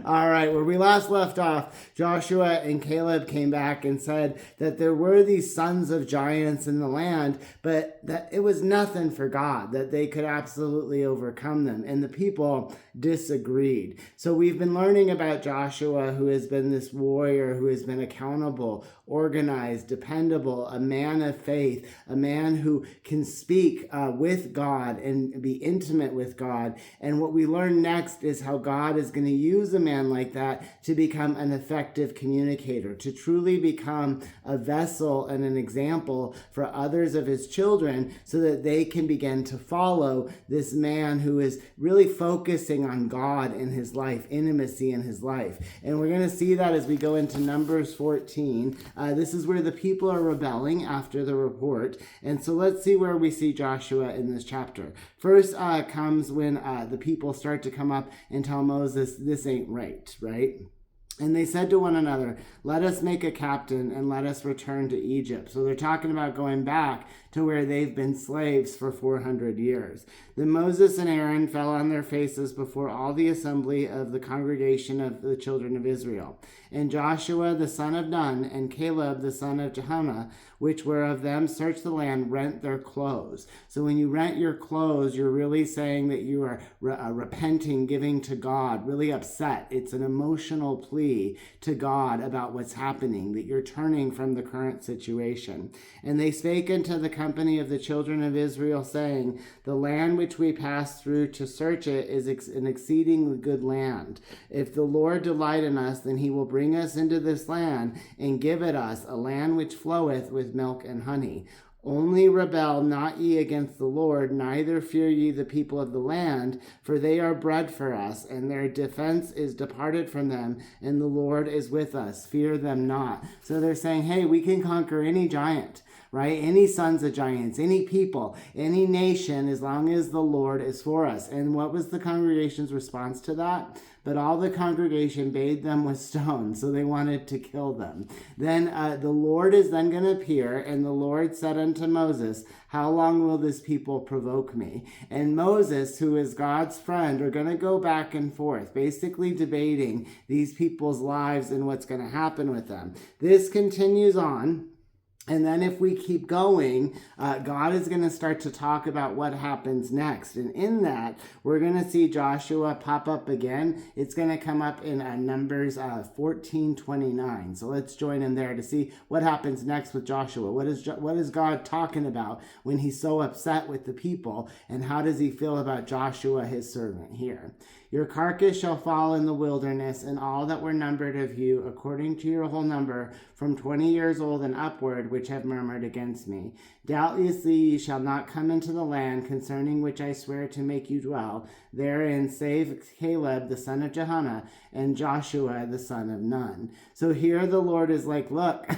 All right, where we last left off, Joshua and Caleb came back and said that there were these sons of giants in the land, but that it was nothing for God, that they could absolutely overcome them. And the people disagreed. So we've been learning about Joshua, who has been this warrior, who has been accountable, organized, dependable, a man of faith, a man who can speak with God and be intimate with God. And what we learn next is how God is going to use a man like that to become an effective communicator, to truly become a vessel and an example for others of his children so that they can begin to follow this man who is really focusing on God in his life, intimacy in his life. And we're going to see that as we go into Numbers 14. This is where the people are rebelling after the report. And so let's see where we see Joshua in this chapter. First comes when the people start to come up and tell Moses, this ain't right? And they said to one another, let us make a captain and let us return to Egypt. So they're talking about going back to where they've been slaves for 400 years. Then Moses and Aaron fell on their faces before all the assembly of the congregation of the children of Israel. And Joshua the son of Nun and Caleb the son of Jephunneh, which were of them, searched the land, rent their clothes. So when you rent your clothes, you're really saying that you are repenting, giving to God, really upset. It's an emotional plea to God about what's happening, that you're turning from the current situation. And they spake unto the company of the children of Israel, saying, the land which we passed through to search it is an exceedingly good land. If the Lord delight in us, then he will bring us into this land and give it us, a land which floweth with milk and honey. Only rebel not ye against the Lord, neither fear ye the people of the land, for they are bread for us, and their defense is departed from them, and the Lord is with us. Fear them not. So they're saying, hey, we can conquer any giant, right? Any sons of giants, any people, any nation, as long as the Lord is for us. And what was the congregation's response to that? But all the congregation bade them with stones, so they wanted to kill them. Then the Lord is then going to appear, and the Lord said unto Moses, how long will this people provoke me? And Moses, who is God's friend, are going to go back and forth, basically debating these people's lives and what's going to happen with them. This continues on. And then if we keep going, God is going to start to talk about what happens next. And in that, we're going to see Joshua pop up again. It's going to come up in Numbers 14:29. So let's join in there to see what happens next with Joshua. What is God talking about when he's so upset with the people? And how does he feel about Joshua, his servant, here? Your carcass shall fall in the wilderness, and all that were numbered of you, according to your whole number, from 20 years old and upward, which have murmured against me. Doubtlessly ye shall not come into the land concerning which I swear to make you dwell, therein save Caleb the son of Jephunneh and Joshua the son of Nun. So here the Lord is like, look,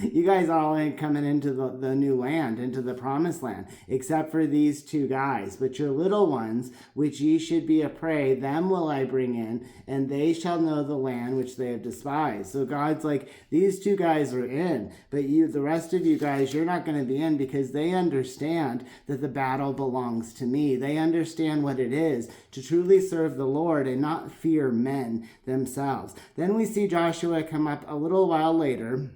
you guys all ain't coming into the new land, into the promised land, except for these two guys. But your little ones, which ye should be a prey, them will I bring in, and they shall know the land which they have despised. So God's like, these two guys are in, but the rest of you guys, you're not going to be in, because they understand that the battle belongs to me. They understand what it is to truly serve the Lord and not fear men themselves. Then we see Joshua come up a little while later.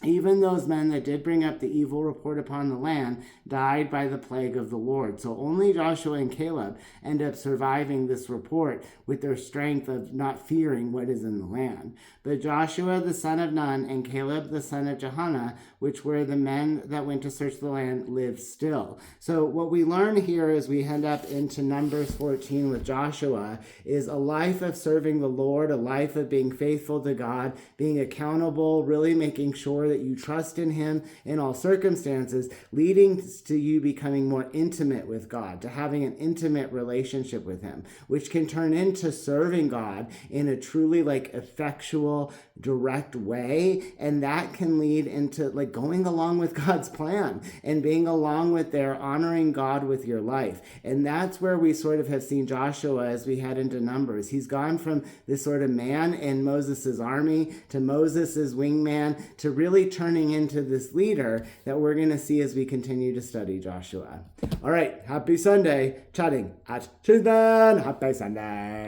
Even those men that did bring up the evil report upon the land died by the plague of the Lord. So only Joshua and Caleb end up surviving this report with their strength of not fearing what is in the land. But Joshua the son of Nun and Caleb the son of Jephunneh, which were the men that went to search the land, lived still. So what we learn here as we head up into Numbers 14 with Joshua is a life of serving the Lord, a life of being faithful to God, being accountable, really making sure that you trust in him in all circumstances, leading to you becoming more intimate with God, to having an intimate relationship with him, which can turn into serving God in a truly effectual, direct way. And that can lead into going along with God's plan and being along with there, honoring God with your life. And that's where we sort of have seen Joshua as we head into Numbers. He's gone from this sort of man in Moses' army to Moses' wingman to really turning into this leader that we're going to see as we continue to study Joshua. All right, happy Sunday. Chatting at Cheesman. Happy Sunday.